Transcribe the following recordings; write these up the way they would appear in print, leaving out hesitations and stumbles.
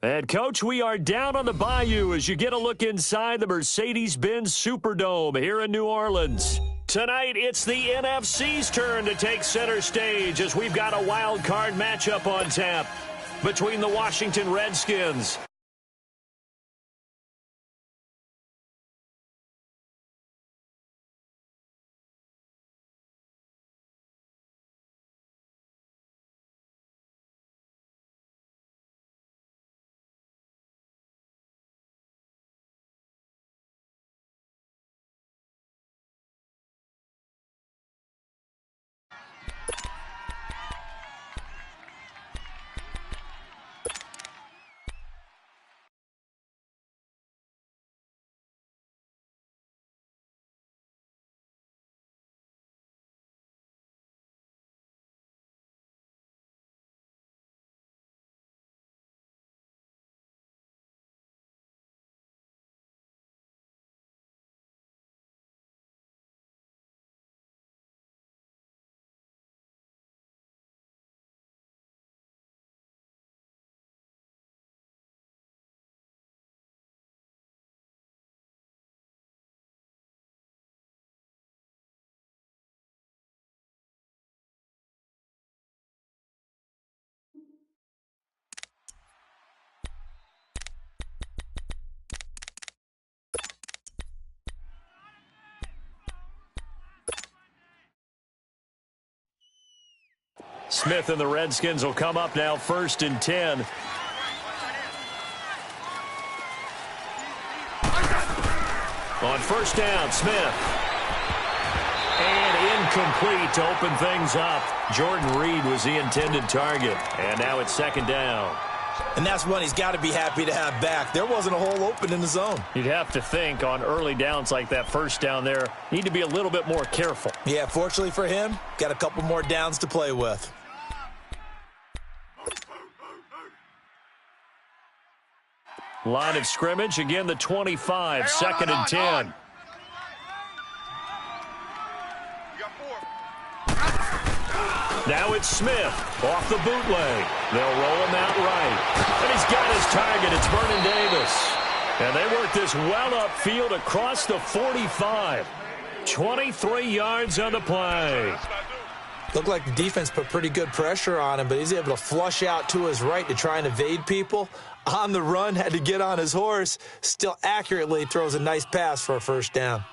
And, Coach, we are down on the bayou as you get a look inside the Mercedes-Benz Superdome here in New Orleans. Tonight, it's the NFC's turn to take center stage as we've got a wild card matchup on tap between the Washington Redskins Smith and the Redskins will come up now 1st and 10. On 1st down, Smith. And incomplete to open things up. Jordan Reed was the intended target. And now it's 2nd down. And that's one he's got to be happy to have back. There wasn't a hole open in the zone. You'd have to think on early downs like that 1st down there, need to be a little bit more careful. Yeah, fortunately for him, got a couple more downs to play with. Line of scrimmage, again the 25, 2nd and 10. Now it's Smith off the bootleg. They'll roll him out right. And he's got his target. It's Vernon Davis. And they work this well upfield across the 45. 23 yards on the play. Looked like the defense put pretty good pressure on him, but he's able to flush out to his right to try and evade people. On the run, had to get on his horse. Still accurately throws a nice pass for a 1st down.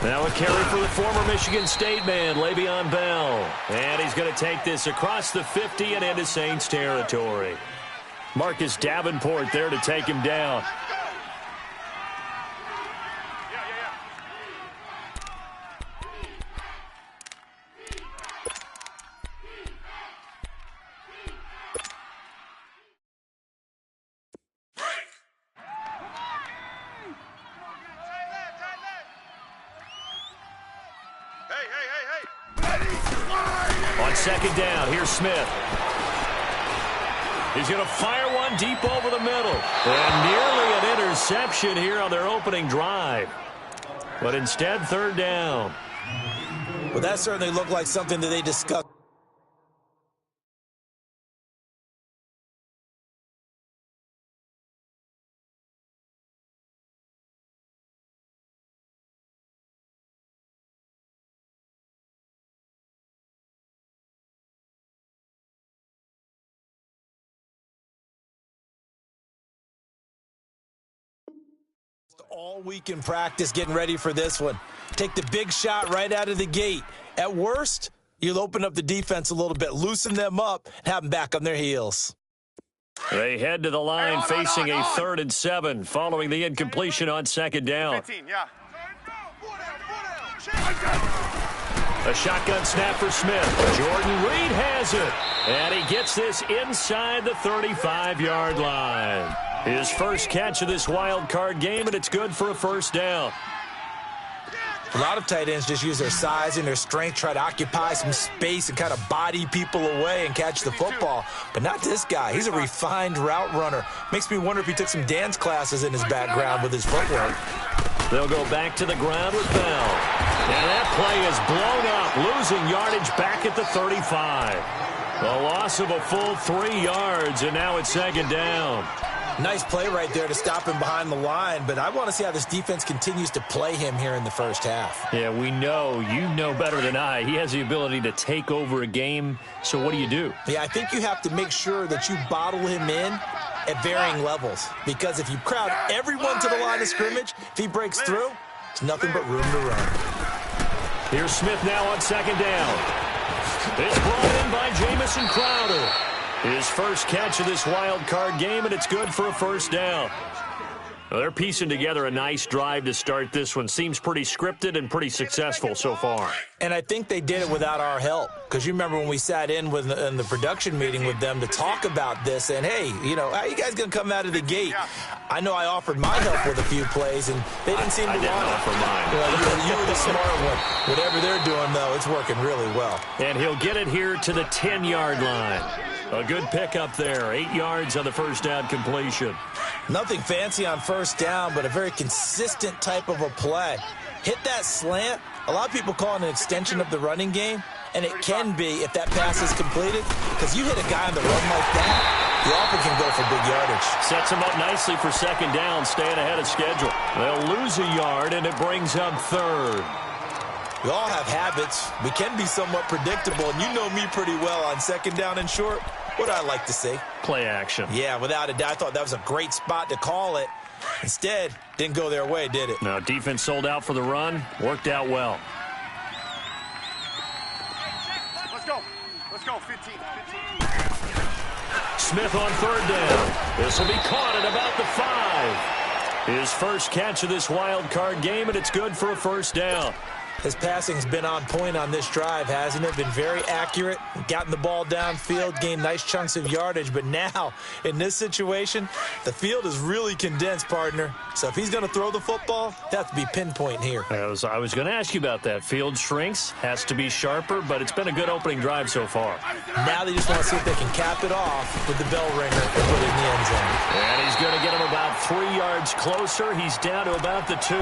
Now a carry for the former Michigan State man, Le'Veon Bell. And he's going to take this across the 50 and into Saints territory. Marcus Davenport there to take him down. On 2nd down, here's Smith. He's going to fire one deep over the middle. And nearly an interception here on their opening drive. But instead, 3rd down. Well, that certainly looked like something that they discussed. All week in practice getting ready for this one. Take the big shot right out of the gate. At worst, you'll open up the defense a little bit, loosen them up, and have them back on their heels. They head to the line facing a 3rd and 7 following the incompletion on 2nd down. 15, yeah. A shotgun snap for Smith. Jordan Reed has it. And he gets this inside the 35-yard line. His first catch of this wild card game, and it's good for a first down. A lot of tight ends just use their size and their strength, try to occupy some space and kind of body people away and catch the football. But not this guy. He's a refined route runner. Makes me wonder if he took some dance classes in his background with his footwork. They'll go back to the ground with Bell. And that play is blown up, losing yardage back at the 35. A loss of a full 3 yards, and now it's second down. Nice play right there to stop him behind the line, but I want to see how this defense continues to play him here in the first half. Yeah, we know. You know better than I. He has the ability to take over a game, so what do you do? Yeah, I think you have to make sure that you bottle him in at varying levels, because if you crowd everyone to the line of scrimmage, if he breaks through, it's nothing but room to run. Here's Smith now on second down. It's brought in by Jamison Crowder. His first catch of this wild card game, and it's good for a first down. Well, they're piecing together a nice drive to start this one. Seems pretty scripted and pretty successful so far. And I think they did it without our help, because you remember when we sat in the production meeting with them to talk about this, and hey, you know, how you guys going to come out of the gate? I know I offered my help with a few plays, and they didn't seem to want it. I didn't offer mine. Well, you were the smart one. Whatever they're doing, though, it's working really well. And he'll get it here to the 10-yard line. A good pickup there. 8 yards on the first down completion. Nothing fancy on first down, but a very consistent type of a play. Hit that slant. A lot of people call it an extension of the running game, and it can be if that pass is completed, because you hit a guy on the run like that, you often can go for big yardage. Sets him up nicely for second down, staying ahead of schedule. They'll lose a yard, and it brings up third. We all have habits. We can be somewhat predictable, and you know me pretty well on second down and short. What do I like to see? Play action. Yeah, without a doubt. I thought that was a great spot to call it. Instead, didn't go their way, did it? No, defense sold out for the run. Worked out well. Let's go. Let's go. 15. Smith on third down. This will be caught at about the 5. His first catch of this wild card game, and it's good for a first down. His passing's been on point on this drive, hasn't it? Been very accurate, gotten the ball downfield, gained nice chunks of yardage. But now, in this situation, the field is really condensed, partner. So if he's going to throw the football, that has to be pinpoint here. I was going to ask you about that. Field shrinks, has to be sharper, but it's been a good opening drive so far. Now they just want to see if they can cap it off with the bell ringer and put it in the end zone. And he's going to get him about 3 yards closer. He's down to about the 2.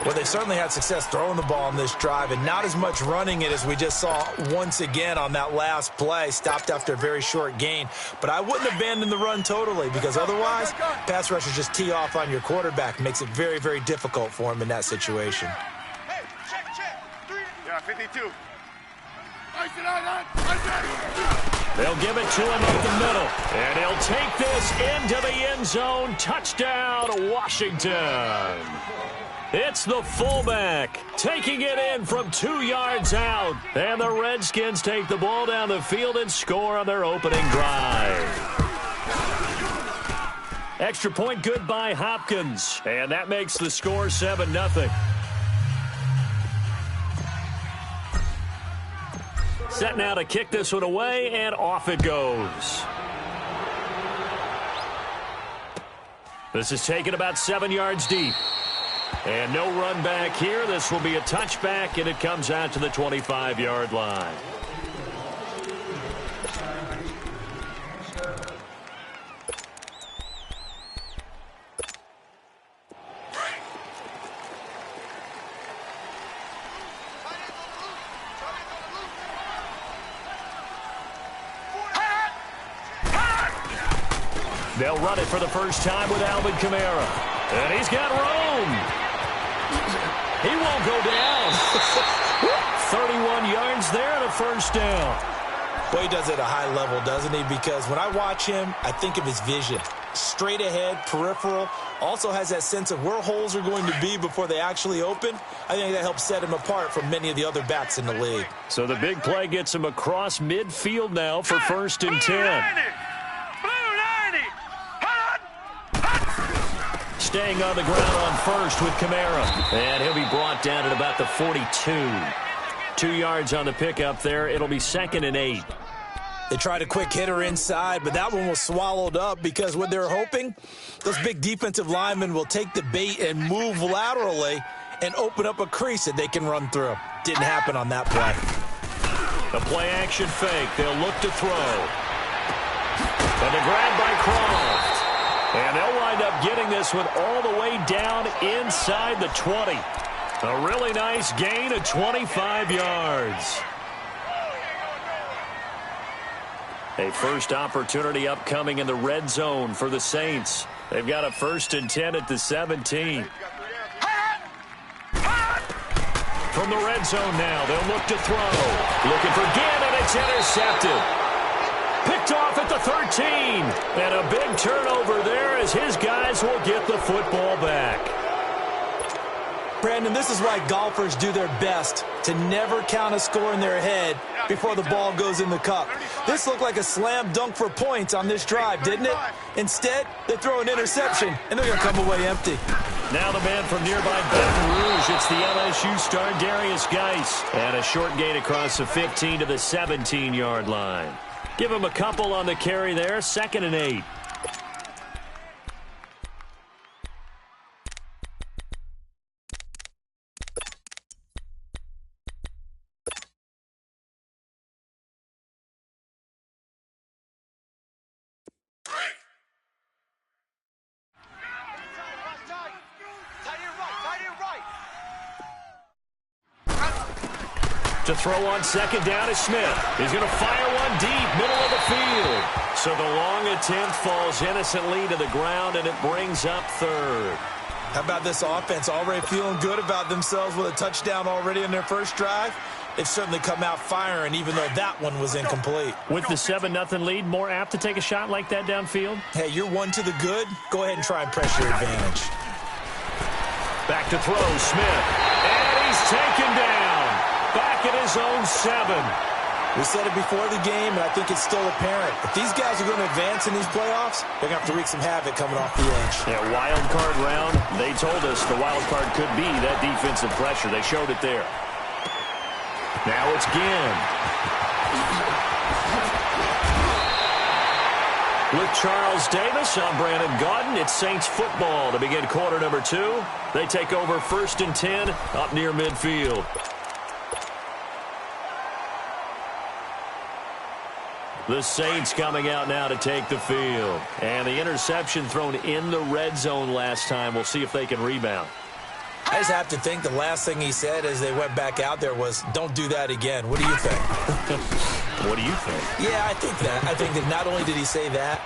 Well, they certainly had success throwing the ball on this drive, and not as much running it as we just saw once again on that last play. Stopped after a very short gain. But I wouldn't abandon the run totally, because otherwise, pass rushers just tee off on your quarterback. Makes it very, very difficult for him in that situation. Hey, check. Yeah, 52. They'll give it to him up the middle, and he'll take this into the end zone. Touchdown, Washington. It's the fullback taking it in from 2 yards out. And the Redskins take the ball down the field and score on their opening drive. Extra point good by Hopkins. And that makes the score 7-0. Set now to kick this one away, and off it goes. This is taken about 7 yards deep. And no run back here. This will be a touchback, and it comes out to the 25-yard line. They'll run it for the first time with Alvin Kamara. And he's got room. He won't go down. 31 yards there and a first down. Well, he does it at a high level, doesn't he? Because when I watch him, I think of his vision. Straight ahead, peripheral. Also has that sense of where holes are going to be before they actually open. I think that helps set him apart from many of the other backs in the league. So the big play gets him across midfield now for first and 10. Staying on the ground on first with Kamara. And he'll be brought down at about the 42. 2 yards on the pickup there. It'll be 2nd and 8. They tried a quick hitter inside, but that one was swallowed up because what they're hoping, those big defensive linemen will take the bait and move laterally and open up a crease that they can run through. Didn't happen on that play. The play-action fake. They'll look to throw. And the grab by Croft. And they'll wind up getting this one all the way down inside the 20. A really nice gain of 25 yards. A first opportunity upcoming in the red zone for the Saints. They've got a 1st and 10 at the 17. From the red zone now, they'll look to throw. Looking for Ginn, and it's intercepted. Picked off at the 13. And a big turnover there as his guys will get the football back. Brandon, this is why golfers do their best to never count a score in their head before the ball goes in the cup. This looked like a slam dunk for points on this drive, didn't it? Instead, they throw an interception, and they're going to come away empty. Now the man from nearby Baton Rouge. It's the LSU star, Darius Geis. And a short gain across the 15 to the 17-yard line. Give him a couple on the carry there, 2nd and 8. To throw on 2nd down is Smith. He's going to fire one deep, middle of the field. So the long attempt falls innocently to the ground, and it brings up 3rd. How about this offense already feeling good about themselves with a touchdown already in their first drive? They've certainly come out firing, even though that one was incomplete. With the 7-0 lead, more apt to take a shot like that downfield? Hey, you're one to the good. Go ahead and try and press your advantage. Back to throw, Smith. And he's taken down. Back at his own 7. We said it before the game, and I think it's still apparent. If these guys are going to advance in these playoffs, they're going to have to wreak some havoc coming off the edge. Yeah, wild card round. They told us the wild card could be that defensive pressure. They showed it there. Now it's Ginn. With Charles Davis, I'm Brandon Gaudin. It's Saints football to begin quarter number 2. They take over 1st and 10 up near midfield. The Saints coming out now to take the field. And the interception thrown in the red zone last time. We'll see if they can rebound. I just have to think the last thing he said as they went back out there was, don't do that again. What do you think? What do you think? Yeah, I think that. I think that not only did he say that,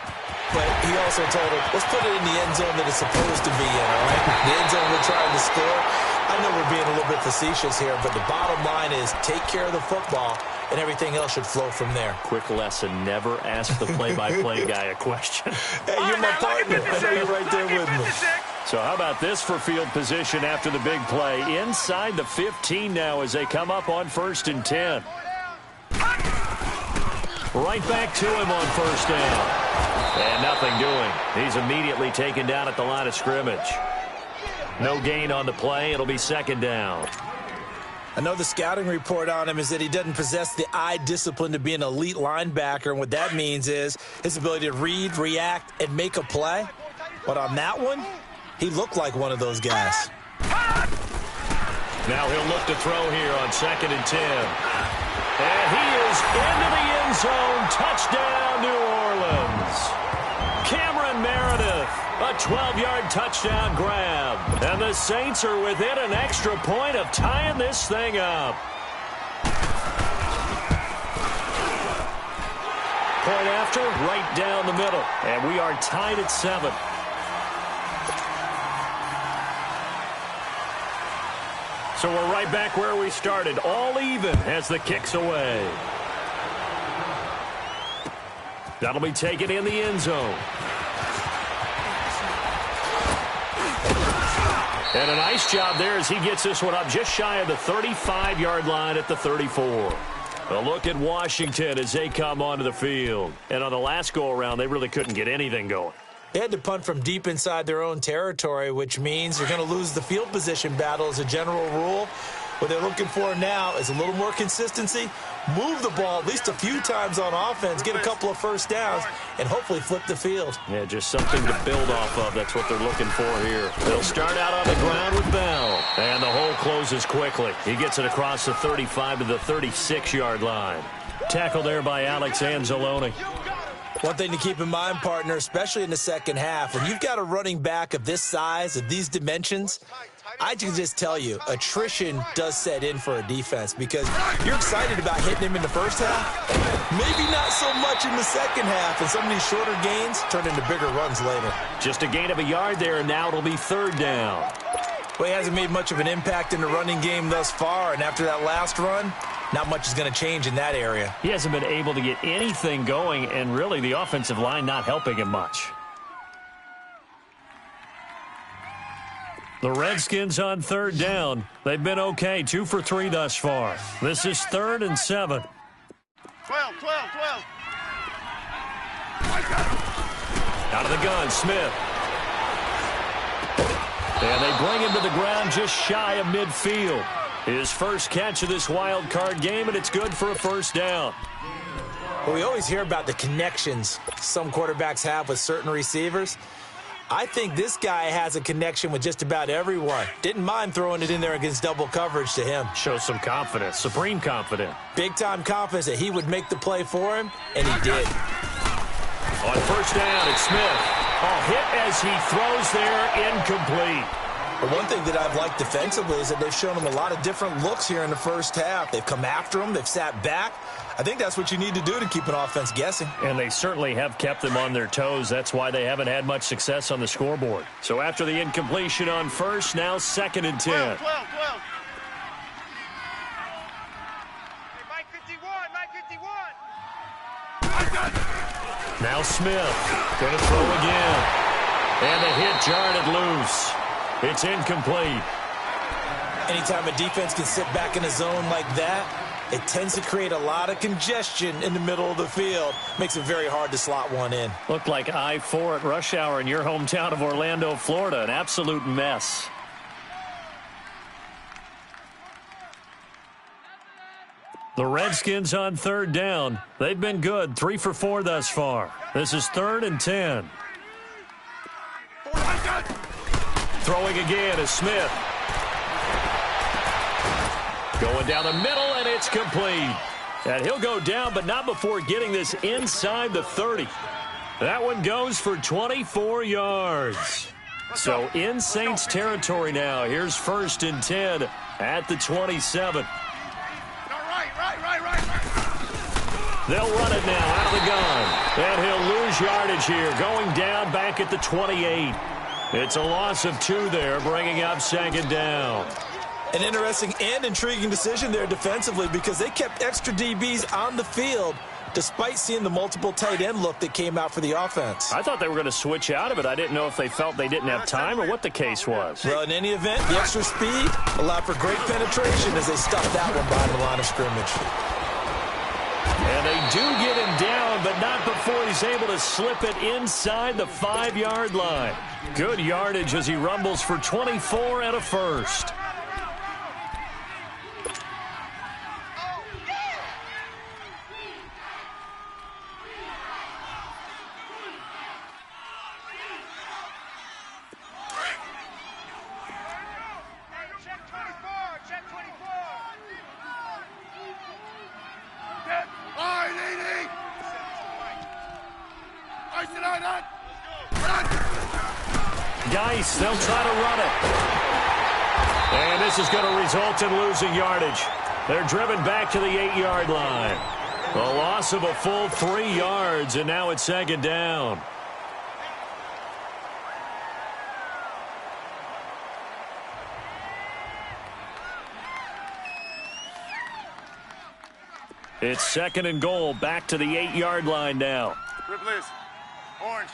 but he also told him, let's put it in the end zone that it's supposed to be in, all right? The end zone we're trying to score. I know we're being a little bit facetious here, but the bottom line is take care of the football, and everything else should flow from there. Quick lesson, never ask the play-by-play guy a question. Hey, you're my partner. I know you're right there with me. So how about this for field position after the big play? Inside the 15 now as they come up on 1st and 10. Right back to him on 1st down. And nothing doing. He's immediately taken down at the line of scrimmage. No gain on the play. It'll be 2nd down. I know the scouting report on him is that he doesn't possess the eye discipline to be an elite linebacker, and what that means is his ability to read, react, and make a play. But on that one, he looked like one of those guys. Now he'll look to throw here on 2nd and 10. And he is into the end zone. Touchdown, New Orleans. Cameron Meredith, a 12-yard touchdown grab. And the Saints are within an extra point of tying this thing up. Point after, right down the middle. And we are tied at 7. So we're right back where we started, all even as the kick's away. That'll be taken in the end zone. And a nice job there as he gets this one up just shy of the 35-yard line at the 34. A look at Washington as they come onto the field. And on the last go-around, they really couldn't get anything going. They had to punt from deep inside their own territory, which means you're going to lose the field position battle as a general rule. What they're looking for now is a little more consistency, move the ball at least a few times on offense, get a couple of first downs, and hopefully flip the field. Yeah, just something to build off of. That's what they're looking for here. They'll start out on the ground with Bell, and the hole closes quickly. He gets it across the 35 to the 36-yard line. Tackle there by Alex Anzalone. One thing to keep in mind, partner, especially in the second half, when you've got a running back of this size, of these dimensions, I can just tell you, attrition does set in for a defense because you're excited about hitting him in the first half, maybe not so much in the second half, and some of these shorter gains turn into bigger runs later. Just a gain of a yard there, and now it'll be third down. Well, he hasn't made much of an impact in the running game thus far, and after that last run, not much is going to change in that area. He hasn't been able to get anything going, and really the offensive line not helping him much. The Redskins on third down. They've been okay, 2 for 3 thus far. This is 3rd and 7. 12. Out of the gun, Smith. And they bring him to the ground just shy of midfield. His first catch of this wild card game, and it's good for a first down. Well, we always hear about the connections some quarterbacks have with certain receivers. I think this guy has a connection with just about everyone. Didn't mind throwing it in there against double coverage to him. Shows some confidence, supreme confidence. Big-time confidence that he would make the play for him, and he did. On first down, it's Smith. Hit as he throws there, incomplete. But one thing that I've liked defensively is that they've shown him a lot of different looks here in the first half. They've come after him. They've sat back. I think that's what you need to do to keep an offense guessing. And they certainly have kept them on their toes. That's why they haven't had much success on the scoreboard. So after the incompletion on first, now 2nd and 10. 12. Hey, Mike 51. Now Smith going to throw again. And the hit jarred it loose. It's incomplete. Anytime a defense can sit back in a zone like that, it tends to create a lot of congestion in the middle of the field. Makes it very hard to slot one in. Looked like I-4 at rush hour in your hometown of Orlando, Florida. An absolute mess. The Redskins on third down. They've been good, 3 for 4 thus far. This is 3rd and 10. Throwing again is Smith. Going down the middle, and it's complete. And he'll go down, but not before getting this inside the 30. That one goes for 24 yards. So in Saints territory now. Here's 1st and 10 at the 27. They'll run it now out of the gun. And he'll lose yardage here, going down back at the 28. It's a loss of 2 there, bringing up 2nd down. An interesting and intriguing decision there defensively because they kept extra DBs on the field despite seeing the multiple tight end look that came out for the offense. I thought they were going to switch out of it. I didn't know if they felt they didn't have time or what the case was. Well, in any event, the extra speed allowed for great penetration as they stuffed that one behind the line of scrimmage. And they do get him down, but not before he's able to slip it inside the 5-yard line. Good yardage as he rumbles for 24 and a first. Geis, they'll try to run it. And this is going to result in losing yardage. They're driven back to the 8-yard line. A loss of a full 3 yards, and now it's 2nd down. It's 2nd and goal, back to the 8-yard line now. Ripley's. Orange.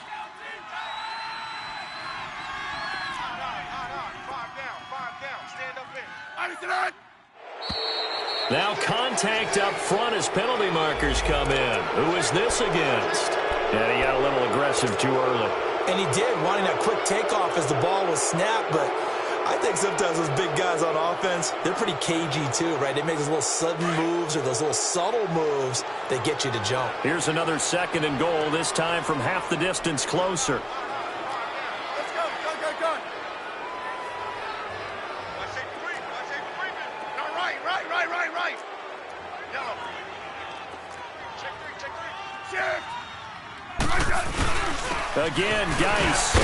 Now contact up front as penalty markers come in. Who is this against? And he got a little aggressive too early. And he did, wanting that quick takeoff as the ball was snapped, but I think sometimes those big guys on offense, they're pretty cagey too, right? They make those little sudden moves or those little subtle moves that get you to jump. Here's another 2nd and goal, this time from half the distance closer. Let's go. Go. Watch it, creep. No, right. Yellow. Check three. Shift. Again, Geis.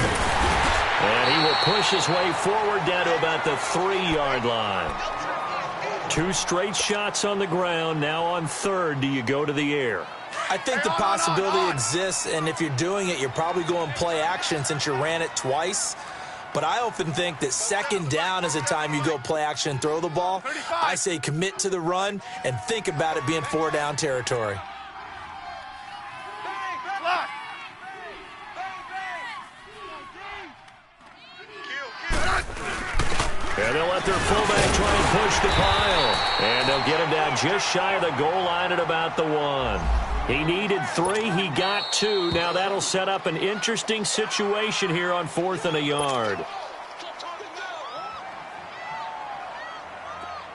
And he will push his way forward down to about the 3-yard line. 2 straight shots on the ground. Now on 3rd, do you go to the air? I think the possibility exists, and if you're doing it, you're probably going play action since you ran it twice. But I often think that 2nd down is the time you go play action and throw the ball. I say commit to the run and think about it being 4-down territory. And they'll let their fullback try and push the pile. And they'll get him down just shy of the goal line at about the 1. He needed 3. He got 2. Now that'll set up an interesting situation here on 4th and a yard.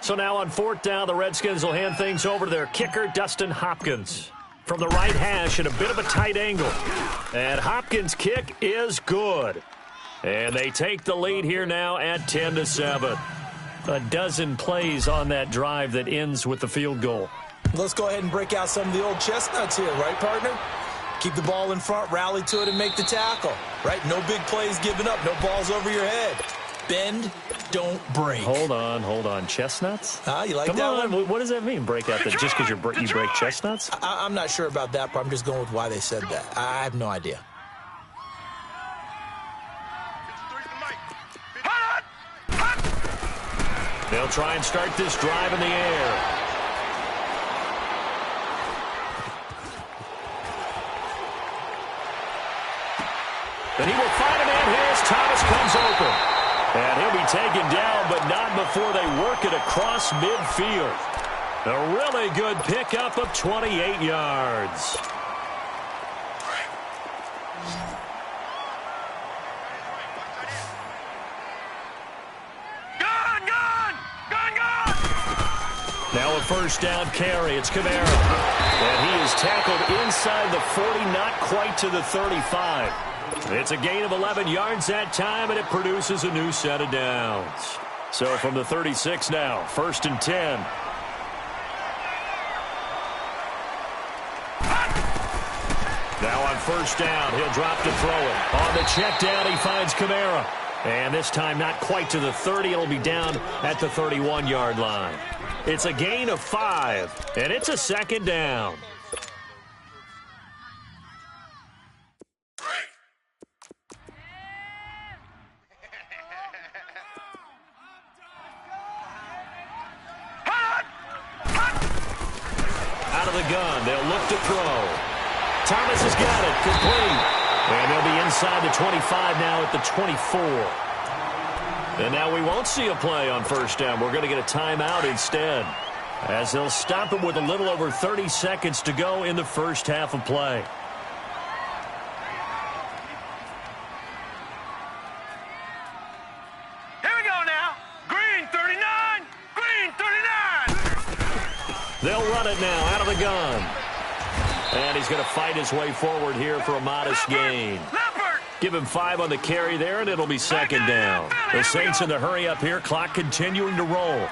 So now on 4th down, the Redskins will hand things over to their kicker, Dustin Hopkins. From the right hash at a bit of a tight angle. And Hopkins' kick is good. And they take the lead here now at 10-7. A dozen plays on that drive that ends with the field goal. Let's go ahead and break out some of the old chestnuts here, right, partner? Keep the ball in front, rally to it, and make the tackle, right? No big plays given up, no balls over your head. Bend, don't break. Hold on. Chestnuts? You like Come that on. one? What does that mean, break out? That just because you break chestnuts? I'm not sure about that, but I'm just going with why they said that. I have no idea. They'll try and start this drive in the air. And he will find a man here as Thomas comes open. And he'll be taken down, but not before they work it across midfield. A really good pickup of 28 yards. Now a 1st down carry. It's Kamara. And he is tackled inside the 40, not quite to the 35. It's a gain of 11 yards that time, and it produces a new set of downs. So from the 36 now, 1st and 10. Now on 1st down, he'll drop to throw it. On the check down, he finds Kamara. And this time not quite to the 30. It'll be down at the 31-yard line. It's a gain of 5, and it's a 2nd down. Out of the gun, they'll look to throw. Thomas has got it, complete. And they'll be inside the 25 now at the 24. And now we won't see a play on 1st down. We're going to get a timeout instead, as they'll stop it with a little over 30 seconds to go in the 1st half of play. Here we go now. Green 39. Green 39. They'll run it now out of the gun. And he's going to fight his way forward here for a modest gain. Give him 5 on the carry there, and it'll be 2nd down. The Saints in the hurry up here, clock continuing to roll.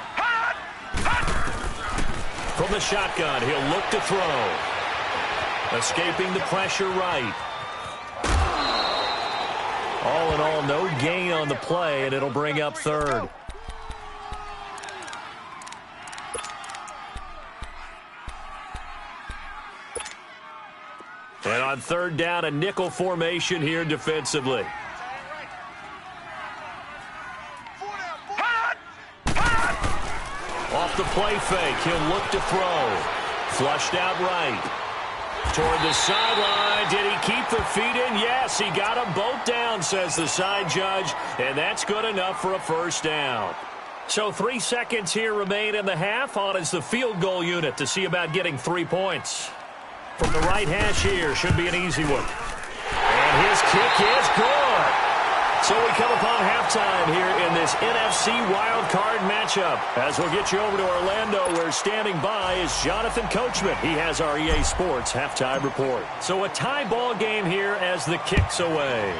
From the shotgun, he'll look to throw. Escaping the pressure right. All in all, no gain on the play, and it'll bring up 3rd. And on 3rd down, a nickel formation here defensively. Off the play fake, he'll look to throw. Flushed out right. Toward the sideline. Did he keep the feet in? Yes, he got them both down, says the side judge. And that's good enough for a 1st down. So 3 seconds here remain in the half. On is the field goal unit to see about getting 3 points. From the right hash here, should be an easy one. And his kick is good. So we come upon halftime here in this NFC wildcard matchup. As we'll get you over to Orlando, where standing by is Jonathan Coachman. He has our EA Sports halftime report. So a tie ball game here as the kick's away.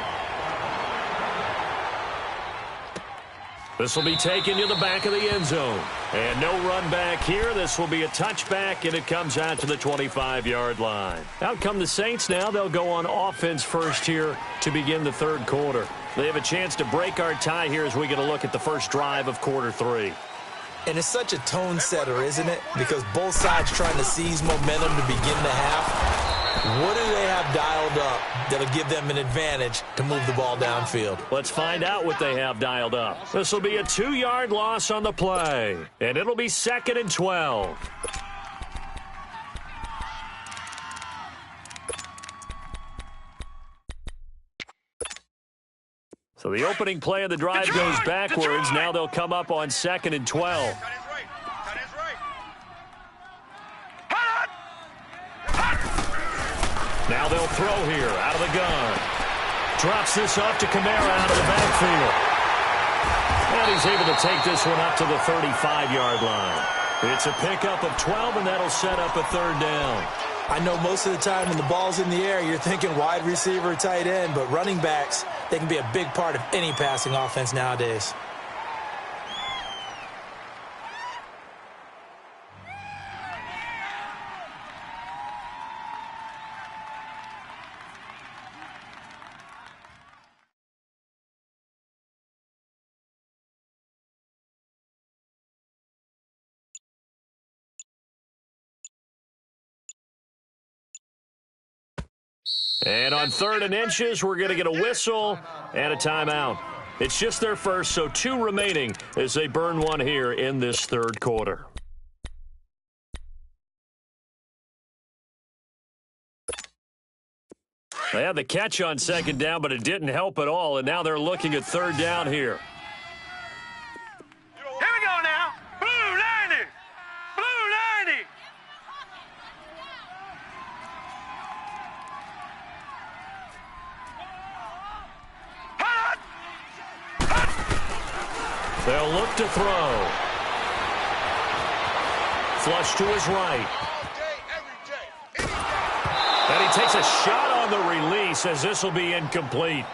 This will be taken to the back of the end zone. And no run back here. This will be a touchback, and it comes out to the 25-yard line. Out come the Saints now. They'll go on offense first here to begin the third quarter. They have a chance to break our tie here as we get a look at the first drive of quarter three. And it's such a tone setter, isn't it? Because both sides trying to seize momentum to begin the half. What do they have dialed up that'll give them an advantage to move the ball downfield? Let's find out what they have dialed up. This will be a 2-yard loss on the play, and it'll be 2nd and 12. So the opening play of the drive goes backwards. Now they'll come up on 2nd and 12. Now they'll throw here out of the gun. Drops this off to Kamara out of the backfield. And he's able to take this one up to the 35-yard line. It's a pickup of 12, and that'll set up a third down. I know most of the time when the ball's in the air, you're thinking wide receiver, tight end, but running backs, they can be a big part of any passing offense nowadays. And on 3rd and inches, we're going to get a whistle and a timeout. It's just their first, so 2 remaining as they burn one here in this third quarter. They had the catch on 2nd down, but it didn't help at all, and now they're looking at 3rd down here. Here we go now. Blue 90. Blue 90. They'll look to throw. Flush to his right. And he takes a shot on the release as this will be incomplete.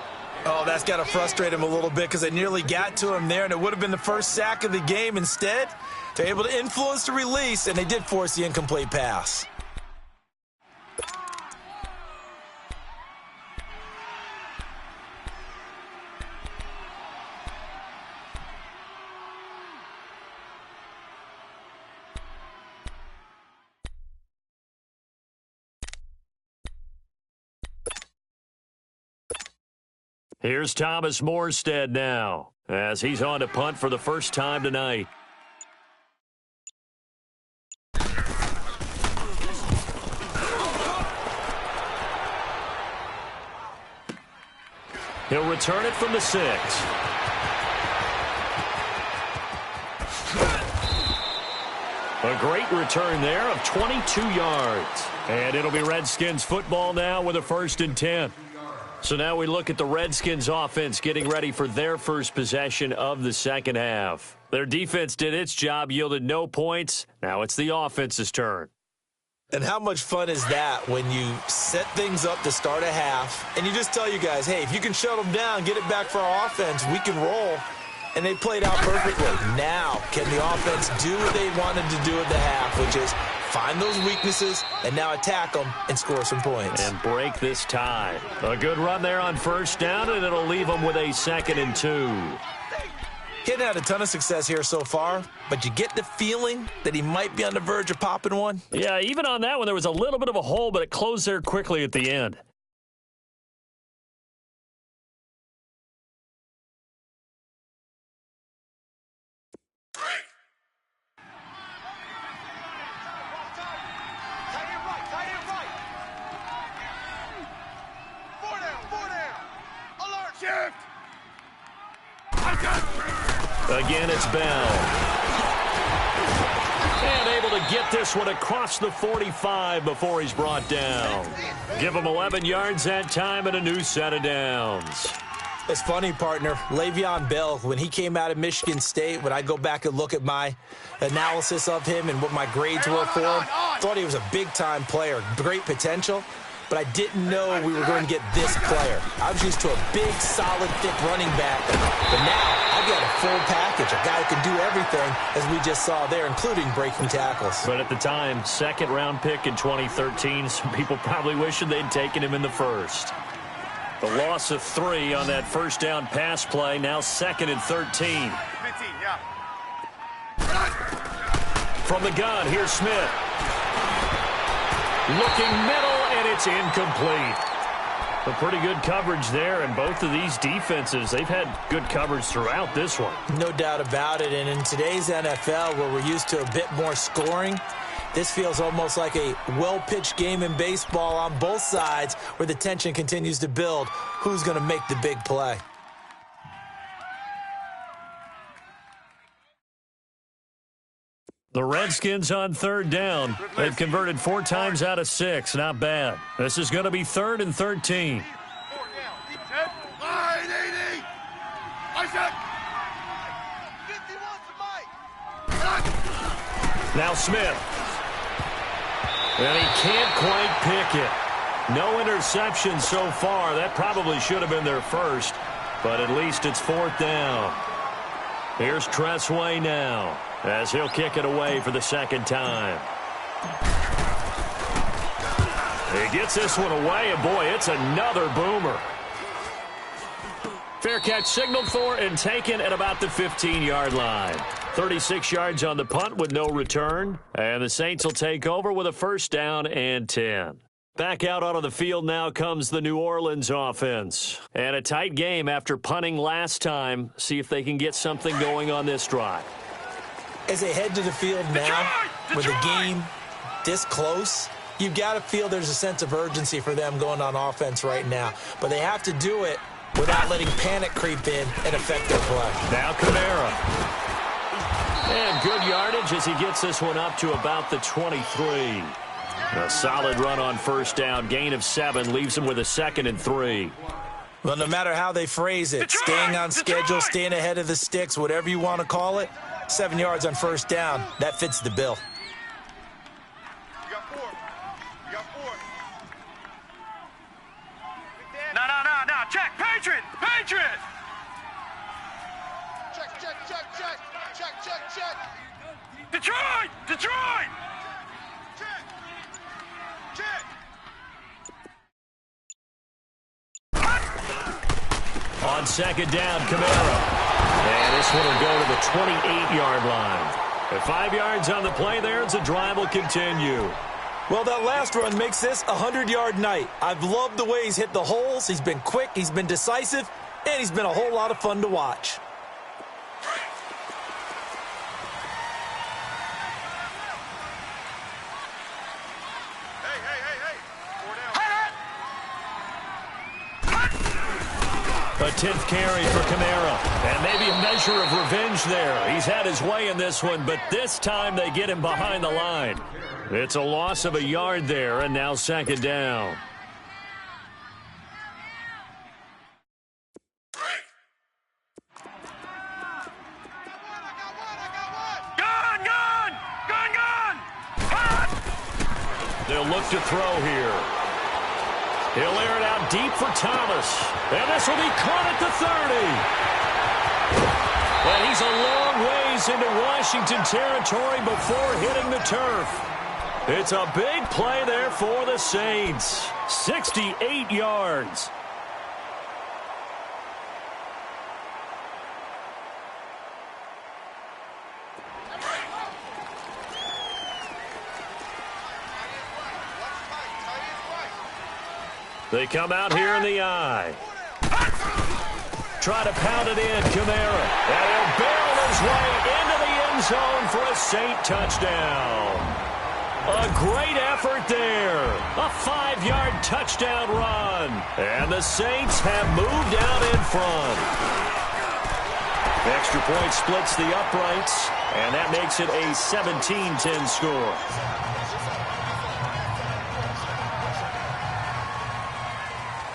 Oh, that's got to frustrate him a little bit because they nearly got to him there, and it would have been the first sack of the game. Instead, they're able to influence the release, and they did force the incomplete pass. Here's Thomas Morstead now, as he's on to punt for the first time tonight. He'll return it from the 6. A great return there of 22 yards. And it'll be Redskins football now with a 1st and 10. So now we look at the Redskins offense getting ready for their first possession of the second half. Their defense did its job, yielded no points. Now it's the offense's turn. And how much fun is that when you set things up to start a half and you just tell you guys, hey, if you can shut them down, get it back for our offense, we can roll. And they played out perfectly. Now, can the offense do what they wanted to do at the half, which is find those weaknesses and now attack them and score some points. And break this tie. A good run there on 1st down, and it'll leave them with a 2nd and 2. He hadn't had a ton of success here so far, but you get the feeling that he might be on the verge of popping one. Yeah, even on that one, there was a little bit of a hole, but it closed there quickly at the end. Again, it's Bell. And able to get this one across the 45 before he's brought down. Give him 11 yards that time and a new set of downs. It's funny, partner. Le'Veon Bell, when he came out of Michigan State, when I go back and look at my analysis of him and what my grades were for him, thought he was a big-time player, great potential, but I didn't know we were going to get this player. I was used to a big, solid, thick running back, but now I've got a full package, a guy who can do everything, as we just saw there, including breaking tackles. But at the time, second-round pick in 2013, some people probably wishing they'd taken him in the first. The loss of 3 on that first down pass play, now 2nd and 13. From the gun, here's Smith. Looking middle, and it's incomplete. A pretty good coverage there, and both of these defenses, they've had good coverage throughout this one. No doubt about it, and in today's NFL, where we're used to a bit more scoring, this feels almost like a well-pitched game in baseball on both sides where the tension continues to build. Who's going to make the big play? The Redskins on 3rd down. They've converted 4 times out of 6. Not bad. This is going to be 3rd and 13. Now Smith. And he can't quite pick it. No interception so far. That probably should have been their first, but at least it's 4th down. Here's Tressway now, as he'll kick it away for the 2nd time. He gets this one away, and boy, it's another boomer. Fair catch signaled for and taken at about the 15-yard line. 36 yards on the punt with no return. And the Saints will take over with a 1st down and 10. Back out onto the field now comes the New Orleans offense. And a tight game after punting last time. See if they can get something going on this drive. As they head to the field now, with the game this close, you've got to feel there's a sense of urgency for them going on offense right now. But they have to do it without letting panic creep in and affect their play. Now Kamara. And good yardage as he gets this one up to about the 23. A solid run on 1st down. Gain of 7 leaves him with a 2nd and 3. Well, no matter how they phrase it, staying on schedule, staying ahead of the sticks, whatever you want to call it, 7 yards on 1st down, that fits the bill. You got 4. You got 4. No. Check. Patriot. Check. Detroit. Check. On 2nd down, Kamara. And this one will go to the 28-yard line. At 5 yards on the play there, as the drive will continue. Well, that last run makes this a 100-yard night. I've loved the way he's hit the holes. He's been quick, he's been decisive, and he's been a whole lot of fun to watch. A 10th carry for Kamara. And maybe a measure of revenge there. He's had his way in this one, but this time they get him behind the line. It's a loss of a yard there, and now 2nd down. They'll look to throw here. He'll air it out deep for Thomas. And this will be caught at the 30. And he's a long ways into Washington territory before hitting the turf. It's a big play there for the Saints. 68 yards. They come out here in the eye. Try to pound it in, Kamara. And he'll barrel his way into the end zone for a Saint touchdown. A great effort there. A 5-yard touchdown run. And the Saints have moved out in front. Extra point splits the uprights, and that makes it a 17-10 score.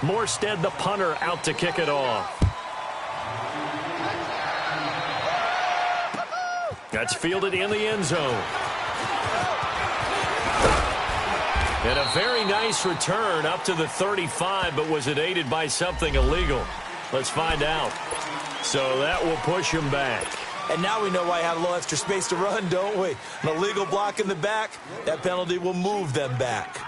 Morstead, the punter, out to kick it off. That's fielded in the end zone. And a very nice return up to the 35, but was it aided by something illegal? Let's find out. So that will push him back. And now we know why I had a little extra space to run, don't we? An illegal block in the back, that penalty will move them back.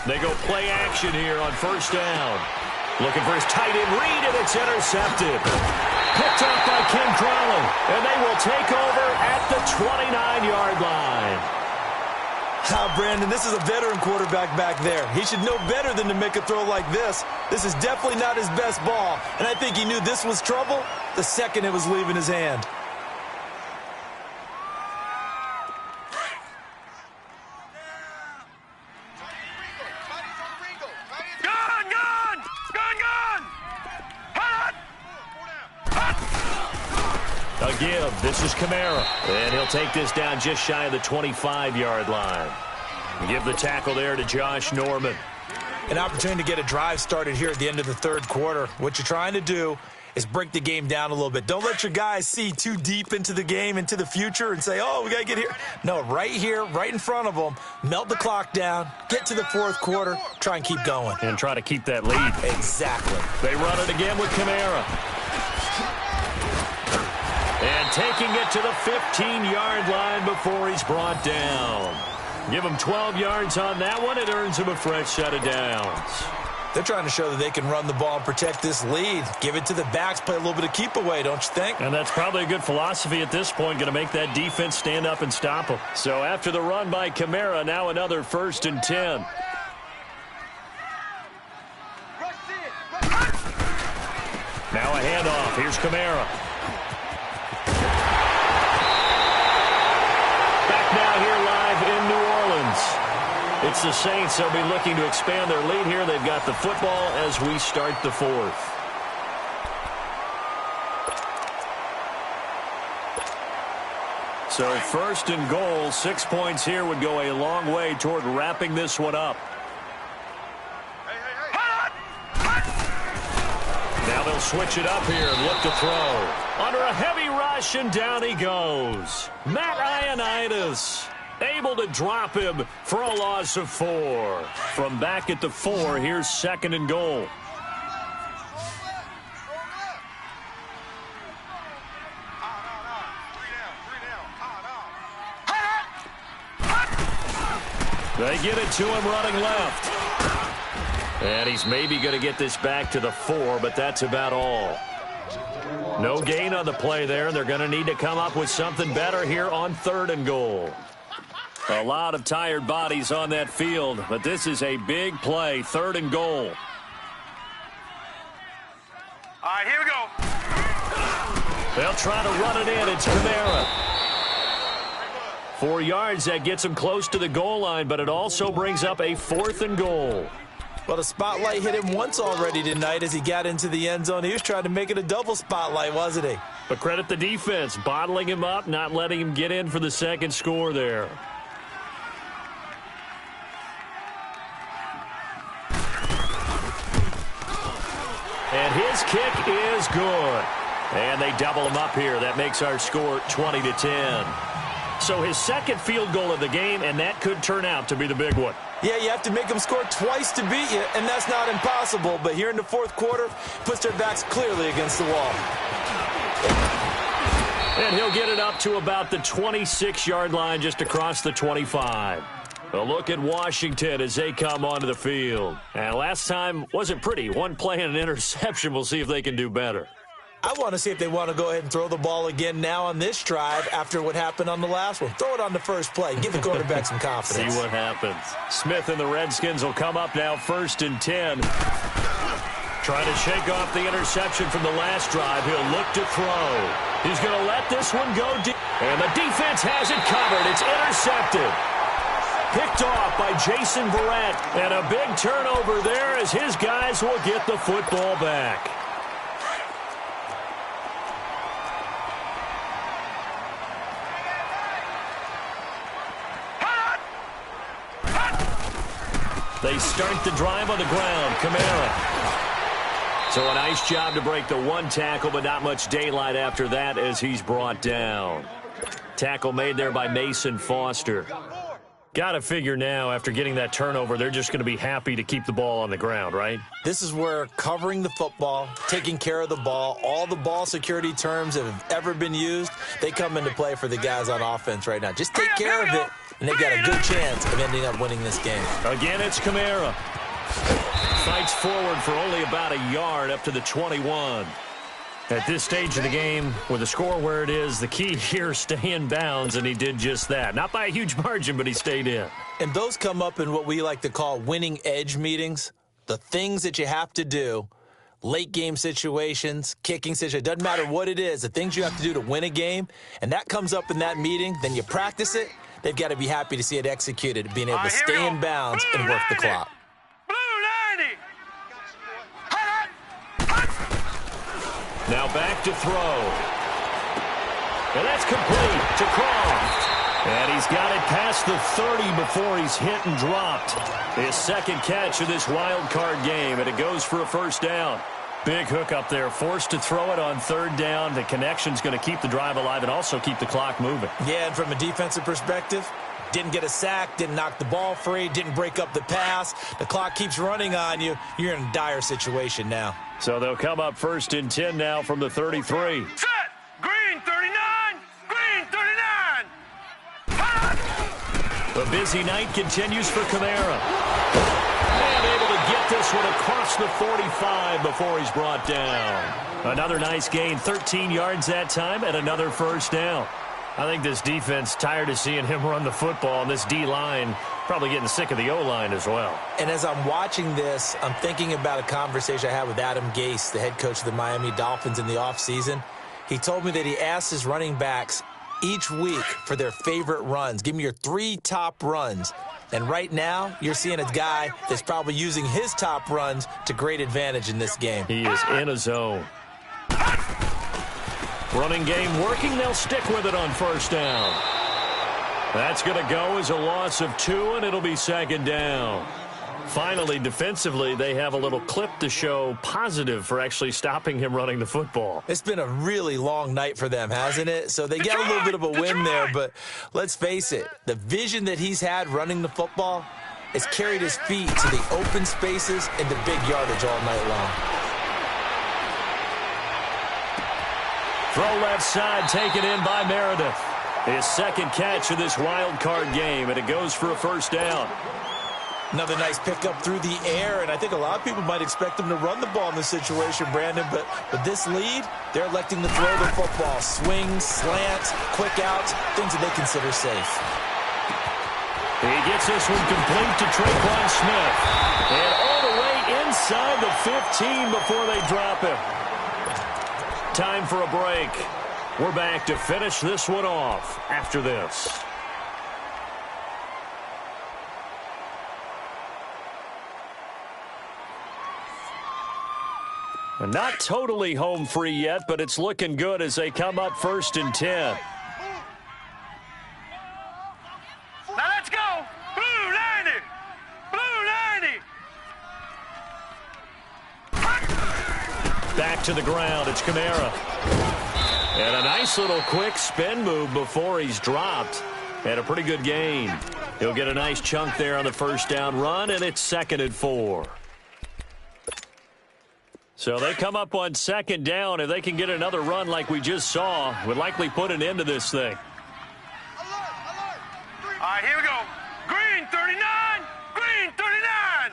They go play action here on first down. Looking for his tight end read, and it's intercepted. Picked off by Ken Crowley, and they will take over at the 29-yard line. Brandon, this is a veteran quarterback back there. He should know better than to make a throw like this. This is definitely not his best ball, and I think he knew this was trouble the second it was leaving his hand. Give. This is Kamara. And he'll take this down just shy of the 25-yard line. Give the tackle there to Josh Norman. An opportunity to get a drive started here at the end of the third quarter. What you're trying to do is break the game down a little bit. Don't let your guys see too deep into the game, into the future, and say, oh, we got to get here. No, right here, right in front of them, melt the clock down, get to the fourth quarter, try and keep going. And try to keep that lead. Exactly. They run it again with Kamara. And taking it to the 15-yard line before he's brought down. Give him 12 yards on that one. It earns him a fresh set of downs. They're trying to show that they can run the ball and protect this lead. Give it to the backs, play a little bit of keep away, don't you think? And that's probably a good philosophy at this point, going to make that defense stand up and stop them. So after the run by Kamara, now another 1st and 10. Now a handoff. Here's Kamara. Now here live in New Orleans. It's the Saints. They'll be looking to expand their lead here. They've got the football as we start the fourth. So 1st and goal, 6 points here would go a long way toward wrapping this one up. Now they'll switch it up here and look to throw. Under a heavy rush, and down he goes. Matt Ioannidis able to drop him for a loss of 4. From back at the 4, here's 2nd and goal. They get it to him running left. And he's maybe going to get this back to the 4, but that's about all. No gain on the play there, and they're going to need to come up with something better here on 3rd and goal. A lot of tired bodies on that field, but this is a big play, 3rd and goal. All right, here we go. They'll try to run it in. It's Kamara. 4 yards, that gets him close to the goal line, but it also brings up a 4th and goal. Well, the spotlight hit him once already tonight as he got into the end zone. He was trying to make it a double spotlight, wasn't he? But credit the defense, bottling him up, not letting him get in for the second score there. And his kick is good. And they double him up here. That makes our score 20-10. So his 2nd field goal of the game, and that could turn out to be the big one. Yeah, you have to make them score twice to beat you, and that's not impossible. But here in the 4th quarter, puts their backs clearly against the wall. And he'll get it up to about the 26-yard line, just across the 25. A look at Washington as they come onto the field. And last time wasn't pretty. One play and an interception. We'll see if they can do better. I want to see if they want to go ahead and throw the ball again now on this drive after what happened on the last one. Throw it on the first play. Give the quarterback some confidence. See what happens. Smith and the Redskins will come up now 1st and 10. Trying to shake off the interception from the last drive. He'll look to throw. He's going to let this one go deep. And the defense has it covered. It's intercepted. picked off by Jason Verrett. And a big turnover there as his guys will get the football back. They start the drive on the ground. Kamara. So a nice job to break the one tackle, but not much daylight after that as he's brought down. Tackle made there by Mason Foster. Got to figure now, after getting that turnover, they're just going to be happy to keep the ball on the ground, right? This is where covering the football, taking care of the ball, all the ball security terms that have ever been used, they come into play for the guys on offense right now. Just take care of it, and they've got a good chance of ending up winning this game. Again, it's Kamara. Fights forward for only about a yard up to the 21. At this stage of the game, with the score where it is, the key here, stay in bounds, and he did just that. Not by a huge margin, but he stayed in. And those come up in what we like to call winning edge meetings. The things that you have to do, late game situations, kicking situations, doesn't matter what it is, the things you have to do to win a game, and that comes up in that meeting, then you practice it, they've got to be happy to see it executed, being able to stay in bounds and work the clock. Now back to throw. And that's complete to Croft. And he's got it past the 30 before he's hit and dropped. His second catch of this wild card game, and it goes for a first down. Big hook up there, forced to throw it on third down. The connection's going to keep the drive alive and also keep the clock moving. Yeah, and from a defensive perspective, didn't get a sack, didn't knock the ball free, didn't break up the pass. The clock keeps running on you. You're in a dire situation now. So they'll come up first and 10 now from the 33. Set! Green 39! Green 39! A busy night continues for Kamara. And able to get this one across the 45 before he's brought down. Another nice gain, 13 yards that time, and another first down. I think this defense tired of seeing him run the football, and this D-line probably getting sick of the O-line as well. And as I'm watching this, I'm thinking about a conversation I had with Adam Gase, the head coach of the Miami Dolphins in the offseason. He told me that he asked his running backs each week for their favorite runs. Give me your 3 top runs. And right now, you're seeing a guy that's probably using his top runs to great advantage in this game. He is in a zone. Running game working. They'll stick with it on first down. That's going to go as a loss of 2, and it'll be second down. Finally, defensively, they have a little clip to show positive for actually stopping him running the football. It's been a really long night for them, hasn't it? So they got a little bit of a win there, but let's face it, the vision that he's had running the football has carried his feet to the open spaces and the big yardage all night long. Throw left side, taken in by Meredith. His second catch of this wild card game, and it goes for a first down. Another nice pickup through the air, and I think a lot of people might expect them to run the ball in this situation, Brandon, but with this lead, they're electing to throw the football. Swings, slants, quick outs, things that they consider safe. He gets this one complete to Traquan Smith. And all the way inside the 15 before they drop him. Time for a break. We're back to finish this one off after this. And not totally home free yet, but it's looking good as they come up first and 10. Now let's go! Blue 90! Blue 90! Back to the ground, it's Kamara. And a nice little quick spin move before he's dropped. And a pretty good gain. He'll get a nice chunk there on the first down run, and it's 2nd and 4. So they come up on second down. If they can get another run like we just saw, would likely put an end to this thing. All right, here we go. Green 39! Green 39!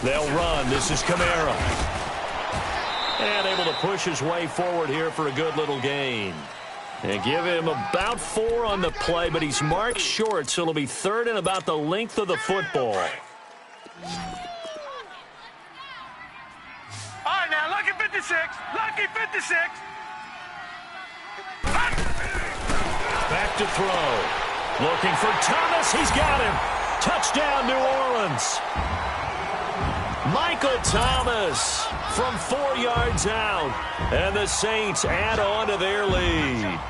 They'll run. This is Kamara. And able to push his way forward here for a good little gain. And give him about 4 on the play, but he's marked short, so it'll be 3rd and about the length of the football. All right, now, lucky 56. Lucky 56. Back to throw. Looking for Thomas. He's got him. Touchdown, New Orleans. Michael Thomas from 4 yards out. And the Saints add on to their lead.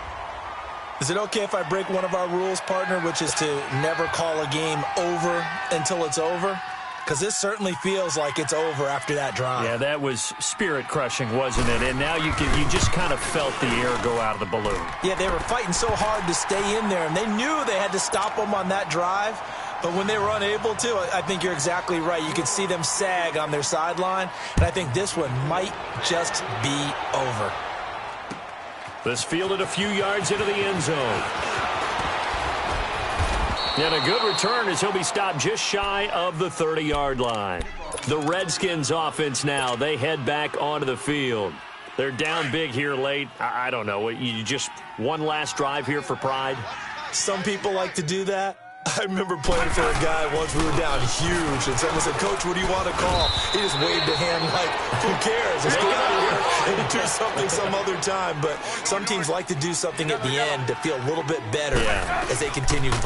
Is it okay if I break one of our rules, partner, which is to never call a game over until it's over? Because this certainly feels like it's over after that drive. Yeah, that was spirit-crushing, wasn't it? And now you just kind of felt the air go out of the balloon. Yeah, they were fighting so hard to stay in there, and they knew they had to stop them on that drive. But when they were unable to, I think you're exactly right. You could see them sag on their sideline, and I think this one might just be over. This fielded a few yards into the end zone. And a good return as he'll be stopped just shy of the 30-yard line. The Redskins offense now, they head back onto the field. They're down big here late. I don't know. You just one last drive here for pride? Some people like to do that. I remember playing for a guy once we were down huge, and someone said, "Coach, what do you want to call?" He just waved a hand like, who cares? Let's get out of here and do something some other time. But some teams like to do something at the end to feel a little bit better as they continue to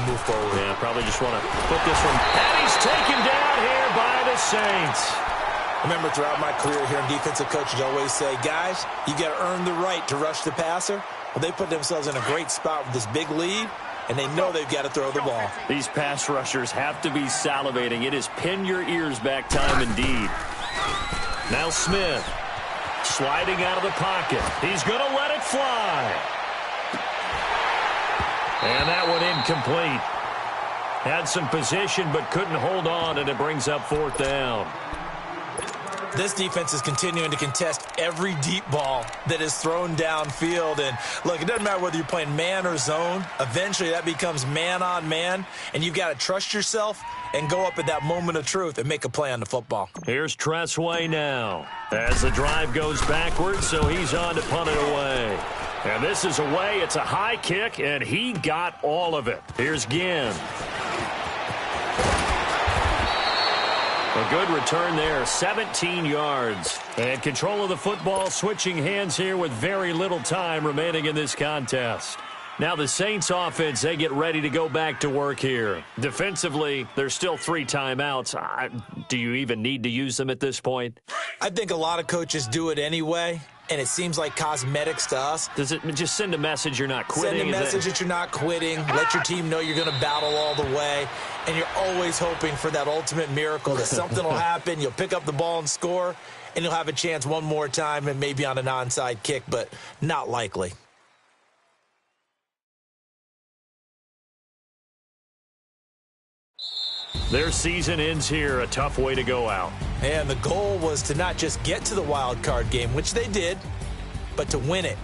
move forward. Yeah, probably just want to put this one. And he's taken down here by the Saints. I remember throughout my career here in defensive coaches always say, guys, you got to earn the right to rush the passer. Well, they put themselves in a great spot with this big lead, and they know they've got to throw the ball. These pass rushers have to be salivating. It is pin your ears back time indeed. Now Smith sliding out of the pocket. He's going to let it fly. And that one incomplete. Had some position but couldn't hold on, and it brings up 4th down. This defense is continuing to contest every deep ball that is thrown downfield. And, look, it doesn't matter whether you're playing man or zone. Eventually, that becomes man-on-man, and you've got to trust yourself and go up at that moment of truth and make a play on the football. Here's Tressway now as the drive goes backwards, so he's on to punt it away. And this is away. It's a high kick, and he got all of it. Here's Ginn. A good return there, 17 yards. And control of the football, switching hands here with very little time remaining in this contest. Now the Saints offense, they get ready to go back to work here. Defensively, there's still 3 timeouts. Do you even need to use them at this point? I think a lot of coaches do it anyway, and it seems like cosmetics to us. Does it just send a message you're not quitting? Send a message that you're not quitting. Let your team know you're going to battle all the way. And you're always hoping for that ultimate miracle that something will happen. You'll pick up the ball and score, and you'll have a chance one more time and maybe on an onside kick, but not likely. Their season ends here, a tough way to go out. And the goal was to not just get to the wild card game, which they did, but to win it.